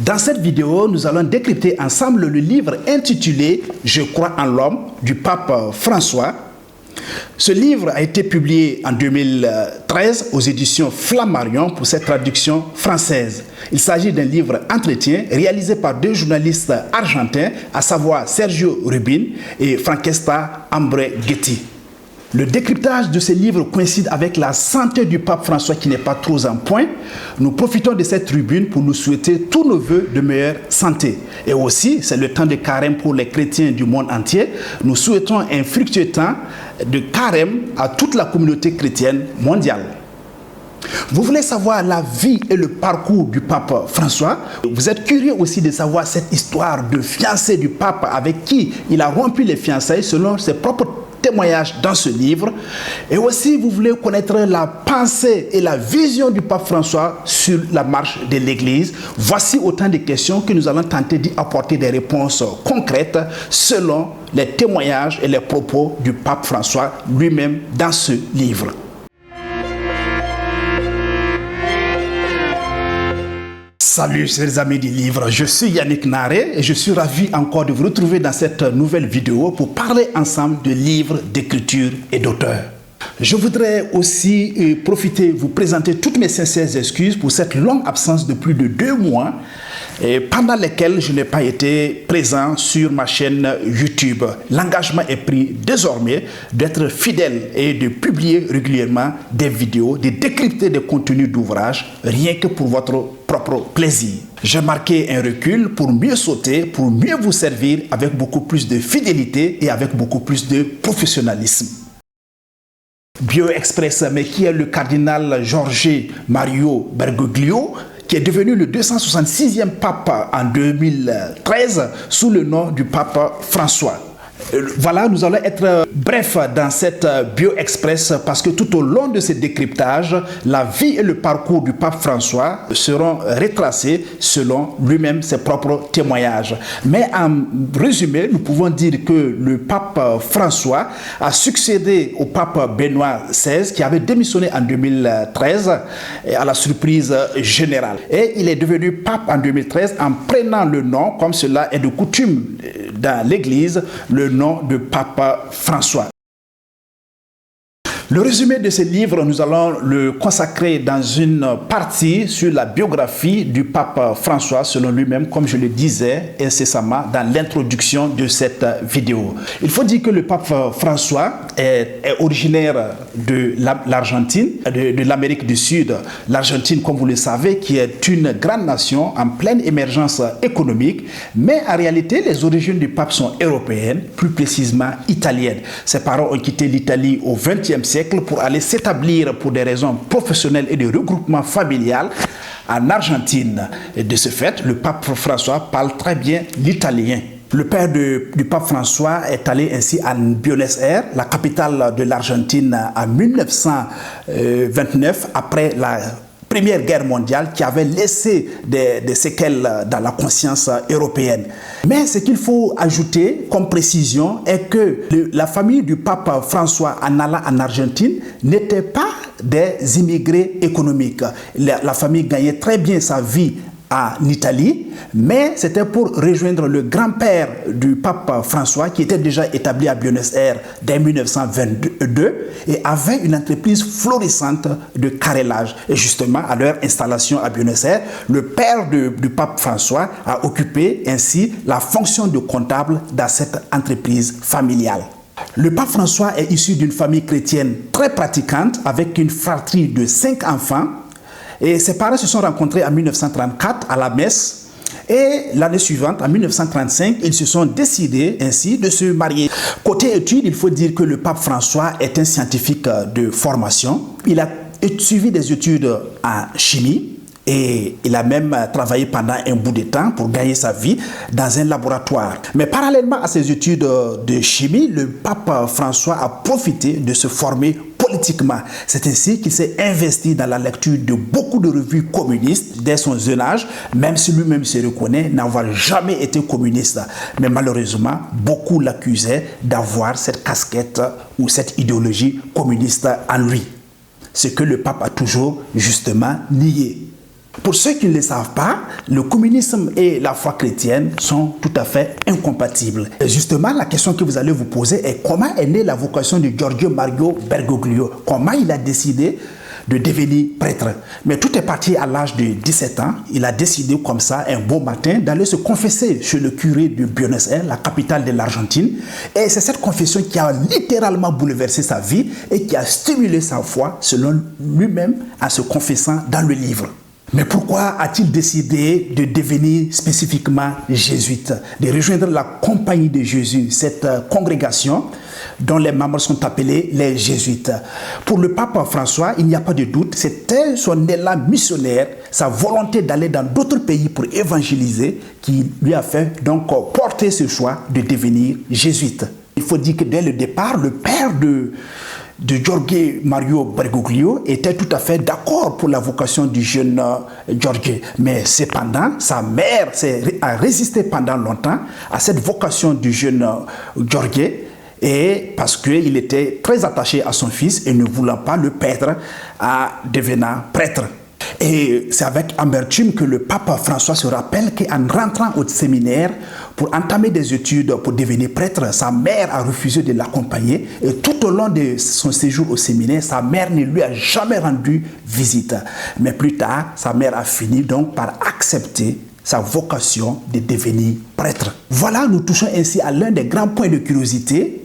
Dans cette vidéo, nous allons décrypter ensemble le livre intitulé « Je crois en l'homme » du pape François. Ce livre a été publié en 2013 aux éditions Flammarion pour cette traduction française. Il s'agit d'un livre entretien réalisé par deux journalistes argentins, à savoir Sergio Rubin et Francesca Ambreghetti. Le décryptage de ce livre coïncide avec la santé du pape François qui n'est pas trop en point. Nous profitons de cette tribune pour nous souhaiter tous nos vœux de meilleure santé. Et aussi, c'est le temps de carême pour les chrétiens du monde entier. Nous souhaitons un fructueux temps de carême à toute la communauté chrétienne mondiale. Vous voulez savoir la vie et le parcours du pape François? Vous êtes curieux aussi de savoir cette histoire de fiancé du pape avec qui il a rompu les fiançailles selon ses propres témoignages dans ce livre. Et aussi, vous voulez connaître la pensée et la vision du pape François sur la marche de l'Église. Voici autant de questions que nous allons tenter d'y apporter des réponses concrètes selon les témoignages et les propos du pape François lui-même dans ce livre. Salut chers amis du livre, je suis Yannick Naré et je suis ravi encore de vous retrouver dans cette nouvelle vidéo pour parler ensemble de livres, d'écriture et d'auteurs. Je voudrais aussi profiter, vous présenter toutes mes sincères excuses pour cette longue absence de plus de 2 mois pendant lesquels je n'ai pas été présent sur ma chaîne YouTube. L'engagement est pris désormais d'être fidèle et de publier régulièrement des vidéos, de décrypter des contenus d'ouvrages, rien que pour votre propre plaisir. J'ai marqué un recul pour mieux sauter, pour mieux vous servir avec beaucoup plus de fidélité et avec beaucoup plus de professionnalisme. BioExpress, mais qui est le cardinal Jorge Mario Bergoglio, qui est devenu le 266e pape en 2013 sous le nom du pape François. Voilà, nous allons être brefs dans cette BioExpress parce que tout au long de ce décryptage, la vie et le parcours du pape François seront retracés selon lui-même ses propres témoignages. Mais en résumé, nous pouvons dire que le pape François a succédé au pape Benoît XVI qui avait démissionné en 2013 à la surprise générale. Et il est devenu pape en 2013 en prenant le nom, comme cela est de coutume dans l'Église, le nom de pape François. Le résumé de ce livre, nous allons le consacrer dans une partie sur la biographie du pape François, selon lui-même, comme je le disais incessamment dans l'introduction de cette vidéo. Il faut dire que le pape François est originaire de l'Argentine, de l'Amérique du Sud. L'Argentine, comme vous le savez, qui est une grande nation en pleine émergence économique, mais en réalité, les origines du pape sont européennes, plus précisément italiennes. Ses parents ont quitté l'Italie au XXe siècle pour aller s'établir pour des raisons professionnelles et de regroupement familial en Argentine. Et de ce fait, le pape François parle très bien l'italien. Le père du pape François est allé ainsi à Buenos Aires, la capitale de l'Argentine, en 1929, après la Première Guerre mondiale qui avait laissé des séquelles dans la conscience européenne. Mais ce qu'il faut ajouter comme précision est que la famille du pape François en allant en Argentine n'était pas des immigrés économiques. La famille gagnait très bien sa vie en Italie, mais c'était pour rejoindre le grand-père du pape François qui était déjà établi à Buenos Aires dès 1922 et avait une entreprise florissante de carrelage. Et justement, à leur installation à Buenos Aires, le père du pape François a occupé ainsi la fonction de comptable dans cette entreprise familiale. Le pape François est issu d'une famille chrétienne très pratiquante avec une fratrie de 5 enfants. Et ses parents se sont rencontrés en 1934 à la messe et l'année suivante, en 1935, ils se sont décidés ainsi de se marier. Côté études, il faut dire que le pape François est un scientifique de formation. Il a suivi des études en chimie et il a même travaillé pendant un bout de temps pour gagner sa vie dans un laboratoire. Mais parallèlement à ses études de chimie, le pape François a profité de se former politiquement. C'est ainsi qu'il s'est investi dans la lecture de beaucoup de revues communistes dès son jeune âge, même si lui-même se reconnaît n'avoir jamais été communiste. Mais malheureusement, beaucoup l'accusaient d'avoir cette casquette ou cette idéologie communiste en lui. Ce que le pape a toujours justement nié. Pour ceux qui ne le savent pas, le communisme et la foi chrétienne sont tout à fait incompatibles. Et justement, la question que vous allez vous poser est comment est née la vocation de Giorgio Mario Bergoglio? Comment il a décidé de devenir prêtre? Mais tout est parti à l'âge de 17 ans. Il a décidé comme ça, un beau matin, d'aller se confesser chez le curé de Buenos Aires, la capitale de l'Argentine. Et c'est cette confession qui a littéralement bouleversé sa vie et qui a stimulé sa foi, selon lui-même, en se confessant dans le livre. Mais pourquoi a-t-il décidé de devenir spécifiquement jésuite, de rejoindre la compagnie de Jésus, cette congrégation dont les membres sont appelés les jésuites? Pour le pape François, il n'y a pas de doute, c'était son élan missionnaire, sa volonté d'aller dans d'autres pays pour évangéliser qui lui a fait donc porter ce choix de devenir jésuite. Il faut dire que dès le départ, le père de Giorgio Mario Bergoglio était tout à fait d'accord pour la vocation du jeune Giorgio. Mais cependant, sa mère a résisté pendant longtemps à cette vocation du jeune Giorgio, et parce qu'il était très attaché à son fils et ne voulant pas le perdre à devenant prêtre. Et c'est avec amertume que le pape François se rappelle qu'en rentrant au séminaire pour entamer des études pour devenir prêtre, sa mère a refusé de l'accompagner et tout au long de son séjour au séminaire, sa mère ne lui a jamais rendu visite. Mais plus tard, sa mère a fini donc par accepter sa vocation de devenir prêtre. Voilà, nous touchons ainsi à l'un des grands points de curiosité.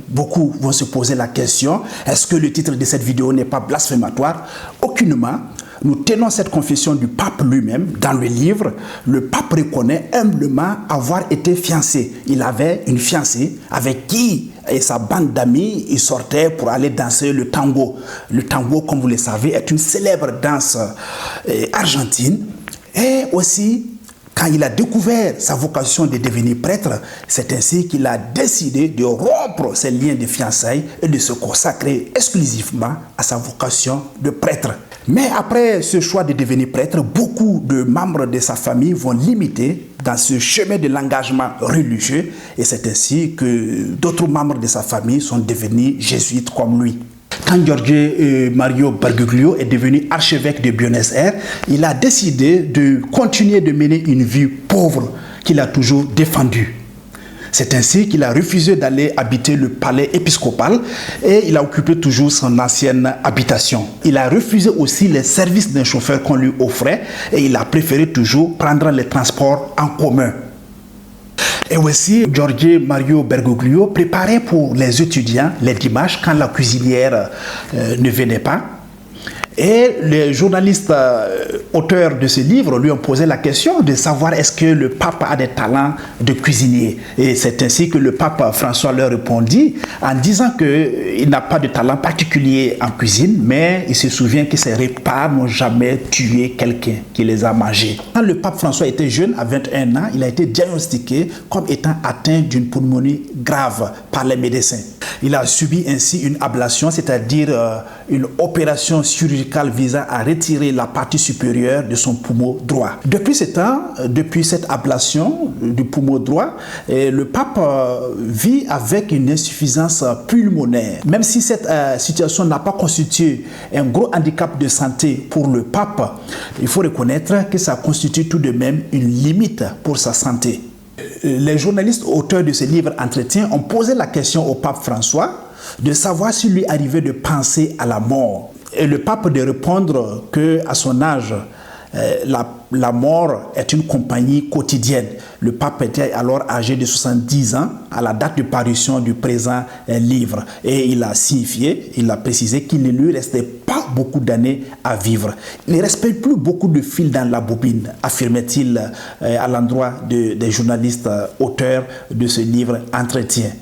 Beaucoup vont se poser la question, est-ce que le titre de cette vidéo n'est pas blasphématoire? Aucunement. Nous tenons cette confession du pape lui-même dans le livre. Le pape reconnaît humblement avoir été fiancé. Il avait une fiancée avec qui et sa bande d'amis, il sortait pour aller danser le tango. Le tango, comme vous le savez, est une célèbre danse argentine. Et aussi, quand il a découvert sa vocation de devenir prêtre, c'est ainsi qu'il a décidé de rompre ses liens de fiançailles et de se consacrer exclusivement à sa vocation de prêtre. Mais après ce choix de devenir prêtre, beaucoup de membres de sa famille vont l'imiter dans ce chemin de l'engagement religieux et c'est ainsi que d'autres membres de sa famille sont devenus jésuites comme lui. Quand Giorgio Mario Bergoglio est devenu archevêque de Buenos Aires, il a décidé de continuer de mener une vie pauvre qu'il a toujours défendue. C'est ainsi qu'il a refusé d'aller habiter le palais épiscopal et il a occupé toujours son ancienne habitation. Il a refusé aussi les services d'un chauffeur qu'on lui offrait et il a préféré toujours prendre les transports en commun. Et aussi, Giorgio Mario Bergoglio préparait pour les étudiants les dimanches quand la cuisinière ne venait pas. Et les journalistes auteurs de ce livre lui ont posé la question de savoir est-ce que le pape a des talents de cuisinier. Et c'est ainsi que le pape François leur répondit en disant qu'il n'a pas de talent particulier en cuisine, mais il se souvient que ses repas n'ont jamais tué quelqu'un qui les a mangés. Quand le pape François était jeune, à 21 ans, il a été diagnostiqué comme étant atteint d'une pneumonie grave par les médecins. Il a subi ainsi une ablation, c'est-à-dire une opération chirurgicale visant à retirer la partie supérieure de son poumon droit. Depuis ce temps, depuis cette ablation du poumon droit, le pape vit avec une insuffisance pulmonaire. Même si cette situation n'a pas constitué un gros handicap de santé pour le pape, il faut reconnaître que ça constitue tout de même une limite pour sa santé. Les journalistes auteurs de ce livre Entretien ont posé la question au pape François de savoir s'il lui arrivait de penser à la mort. Et le pape de répondre qu'à son âge, la mort est une compagnie quotidienne. Le pape était alors âgé de 70 ans à la date de parution du présent livre. Et il a signifié, il a précisé qu'il ne lui restait pas beaucoup d'années à vivre. Il ne restait plus beaucoup de fil dans la bobine, affirmait-il à l'endroit des journalistes auteurs de ce livre Entretien.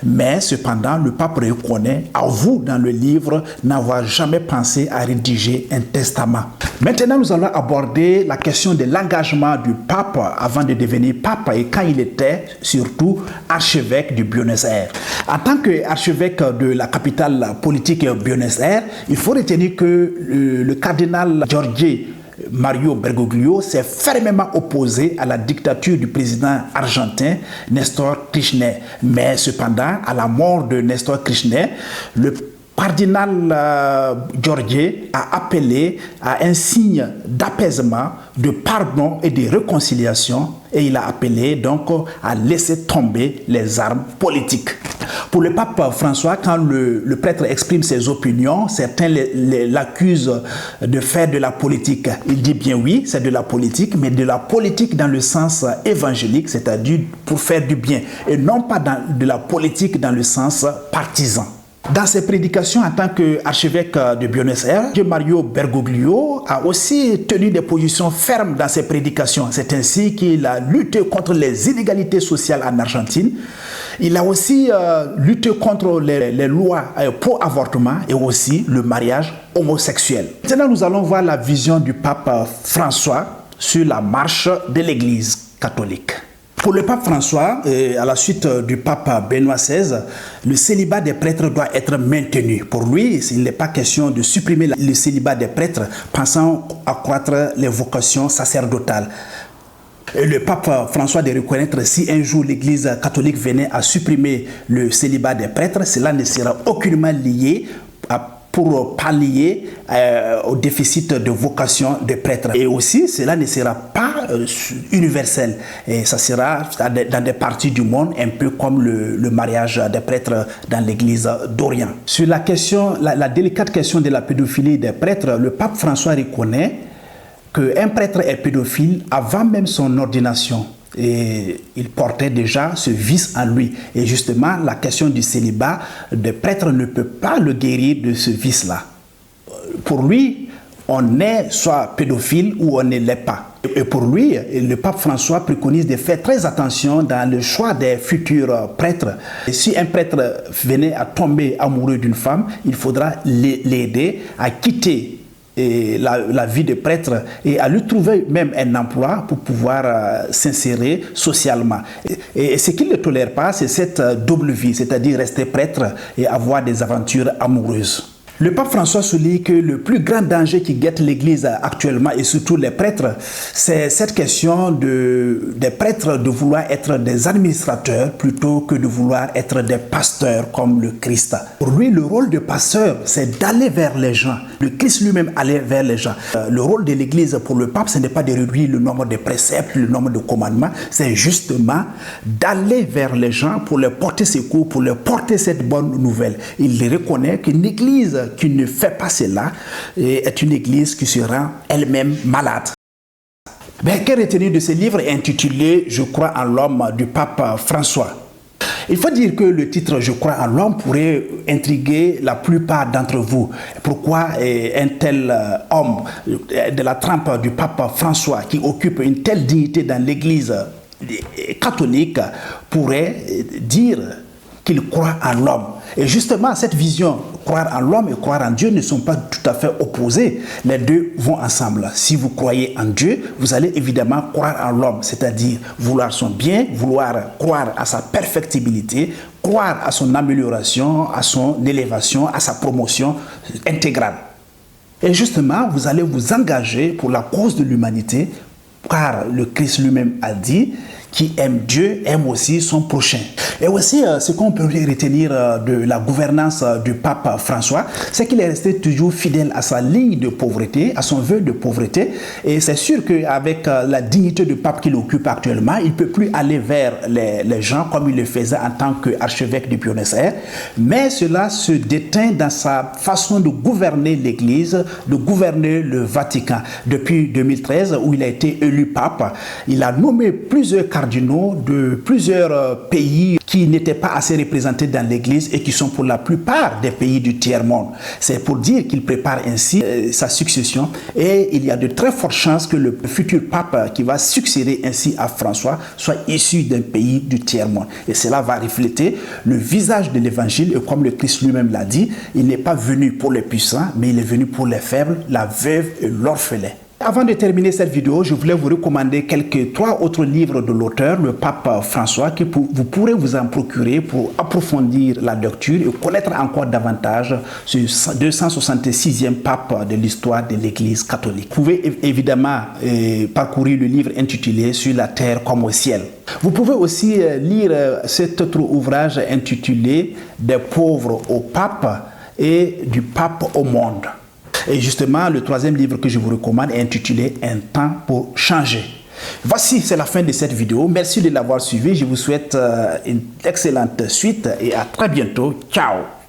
Mais cependant, le pape reconnaît, avoue dans le livre, n'avoir jamais pensé à rédiger un testament. Maintenant, nous allons aborder la question de l'engagement du pape avant de devenir pape et quand il était surtout archevêque de Buenos Aires. En tant qu'archevêque de la capitale politique Buenos Aires, il faut retenir que le cardinal Giorgio Mario Bergoglio s'est fermement opposé à la dictature du président argentin Néstor Kirchner. Mais cependant, à la mort de Néstor Kirchner, le cardinal Georgié a appelé à un signe d'apaisement, de pardon et de réconciliation, et il a appelé donc à laisser tomber les armes politiques. Pour le pape François, quand le prêtre exprime ses opinions, certains l'accusent de faire de la politique. Il dit bien oui, c'est de la politique, mais de la politique dans le sens évangélique, c'est-à-dire pour faire du bien, et non pas de la politique dans le sens partisan. Dans ses prédications en tant qu'archevêque de Buenos Aires, Mario Bergoglio a aussi tenu des positions fermes dans ses prédications. C'est ainsi qu'il a lutté contre les inégalités sociales en Argentine. Il a aussi lutté contre les lois pro-avortement et aussi le mariage homosexuel. Maintenant, nous allons voir la vision du pape François sur la marche de l'Église catholique. Pour le pape François, à la suite du pape Benoît XVI, le célibat des prêtres doit être maintenu. Pour lui, il n'est pas question de supprimer le célibat des prêtres, pensant accroître les vocations sacerdotales. Et le pape François de reconnaître si un jour l'Église catholique venait à supprimer le célibat des prêtres, cela ne sera aucunement lié pour pallier au déficit de vocation des prêtres. Et aussi, cela ne sera pas universel. Et ça sera dans des parties du monde, un peu comme le mariage des prêtres dans l'Église d'Orient. Sur la question, la délicate question de la pédophilie des prêtres, le pape François reconnaît qu'un prêtre est pédophile avant même son ordination. Et il portait déjà ce vice en lui. Et justement, la question du célibat des prêtres ne peut pas le guérir de ce vice-là. Pour lui, on est soit pédophile ou on ne l'est pas. Et pour lui, le pape François préconise de faire très attention dans le choix des futurs prêtres. Et si un prêtre venait à tomber amoureux d'une femme, il faudra l'aider à quitter la vie de prêtre et à lui trouver même un emploi pour pouvoir s'insérer socialement. Et ce qu'il ne tolère pas, c'est cette double vie, c'est-à-dire rester prêtre et avoir des aventures amoureuses. Le pape François souligne que le plus grand danger qui guette l'Église actuellement et surtout les prêtres, c'est cette question des prêtres de vouloir être des administrateurs plutôt que de vouloir être des pasteurs comme le Christ. Pour lui, le rôle de pasteur, c'est d'aller vers les gens. Le Christ lui-même allait vers les gens. Le rôle de l'Église pour le pape, ce n'est pas de réduire le nombre de préceptes, le nombre de commandements, c'est justement d'aller vers les gens pour leur porter secours, pour leur porter cette bonne nouvelle. Il reconnaît qu'une Église qui ne fait pas cela est une église qui sera elle-même malade. Mais que retenir de ce livre intitulé « Je crois en l'homme » du pape François? Il faut dire que le titre « Je crois en l'homme » pourrait intriguer la plupart d'entre vous. Pourquoi un tel homme de la trempe du pape François qui occupe une telle dignité dans l'église catholique pourrait dire qu'il croit en l'homme? Et justement, cette vision, croire en l'homme et croire en Dieu ne sont pas tout à fait opposés. Les deux vont ensemble. Si vous croyez en Dieu, vous allez évidemment croire en l'homme, c'est-à-dire vouloir son bien, vouloir croire à sa perfectibilité, croire à son amélioration, à son élévation, à sa promotion intégrale. Et justement, vous allez vous engager pour la cause de l'humanité, car le Christ lui-même a dit: qui aime Dieu aime aussi son prochain. Et aussi, ce qu'on peut retenir de la gouvernance du pape François, c'est qu'il est resté toujours fidèle à sa ligne de pauvreté, à son vœu de pauvreté. Et c'est sûr qu'avec la dignité de pape qu'il occupe actuellement, il ne peut plus aller vers les gens comme il le faisait en tant qu'archevêque de Buenos Aires. Mais cela se déteint dans sa façon de gouverner l'Église, de gouverner le Vatican. Depuis 2013, où il a été élu pape, il a nommé plusieurs cardinaux de plusieurs pays qui n'étaient pas assez représentés dans l'Église et qui sont pour la plupart des pays du tiers-monde. C'est pour dire qu'il prépare ainsi sa succession et il y a de très fortes chances que le futur pape qui va succéder ainsi à François soit issu d'un pays du tiers-monde. Et cela va refléter le visage de l'Évangile et comme le Christ lui-même l'a dit, il n'est pas venu pour les puissants, mais il est venu pour les faibles, la veuve et l'orphelin. Avant de terminer cette vidéo, je voulais vous recommander trois autres livres de l'auteur, le pape François, que vous pourrez vous en procurer pour approfondir la lecture et connaître encore davantage ce 266e pape de l'histoire de l'Église catholique. Vous pouvez évidemment parcourir le livre intitulé « Sur la terre comme au ciel ». Vous pouvez aussi lire cet autre ouvrage intitulé « Des pauvres au pape ». et du pape au monde. Et justement, le troisième livre que je vous recommande est intitulé « Un temps pour changer ». Voici, c'est la fin de cette vidéo. Merci de l'avoir suivi. Je vous souhaite une excellente suite et à très bientôt. Ciao!